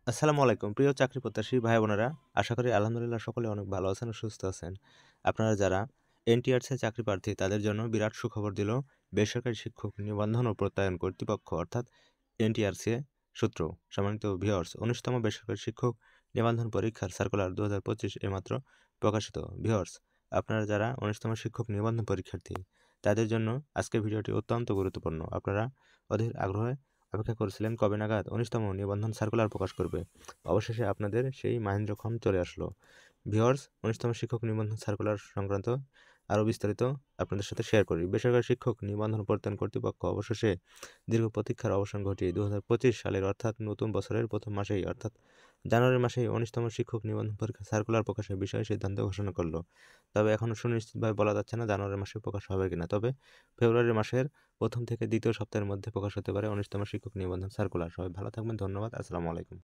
আসসালামু আলাইকুম প্রিয় চাকরি প্রত্যাশী ভাই বোনেরা। আশা করি আলহামদুলিল্লাহ সকলে অনেক ভালো আছেন ও সুস্থ আছেন। আপনারা যারা এনটিআরসি চাকরি প্রার্থী তাদের জন্য বিরাট সুখবর দিল বেসরকারি শিক্ষক নিবন্ধন ও প্রত্যয়ন কর্তৃপক্ষ অর্থাৎ এনটিআরসি সূত্র। সম্মানিত ভিউয়ার্স, ১৯তম বেসরকারি শিক্ষক নিবন্ধন পরীক্ষার সার্কুলার ২০২৫ এইমাত্র প্রকাশিত। ভিউয়ার্স, আপনারা যারা ১৯তম শিক্ষক নিবন্ধন পরীক্ষার্থী তাদের জন্য আজকের ভিডিওটি অত্যন্ত গুরুত্বপূর্ণ। আপনারা অধীর আগ্রহে অপেক্ষা করছিলেন কবে নাগাদ ১৯তম নিবন্ধন সার্কুলার প্রকাশ করবে। অবশেষে আপনাদের সেই মাহেন্দ্রক্ষণ চলে আসলো। ভিউয়ার্স, ১৯তম শিক্ষক নিবন্ধন সার্কুলার সংক্রান্ত আরও বিস্তারিত আপনাদের সাথে শেয়ার করি। বেসরকারি শিক্ষক নিবন্ধন প্রত্যয়ন কর্তৃপক্ষ অবশেষে দীর্ঘ প্রতীক্ষার অবসান ঘটিয়ে ২০২৫ সালের অর্থাৎ নতুন বছরের প্রথম মাসেই অর্থাৎ জানুয়ারি মাসেই ১৯তম শিক্ষক নিবন্ধন পরীক্ষা সার্কুলার প্রকাশের বিষয়ে সিদ্ধান্ত ঘোষণা করলো। তবে এখনও সুনিশ্চিতভাবে বলা যাচ্ছে না জানুয়ারি মাসে প্রকাশ হবে কিনা। তবে ফেব্রুয়ারি মাসের প্রথম থেকে দ্বিতীয় সপ্তাহের মধ্যে প্রকাশ হতে পারে ১৯তম শিক্ষক নিবন্ধন সার্কুলার। সবাই ভালো থাকবেন। ধন্যবাদ। আসসালামু আলাইকুম।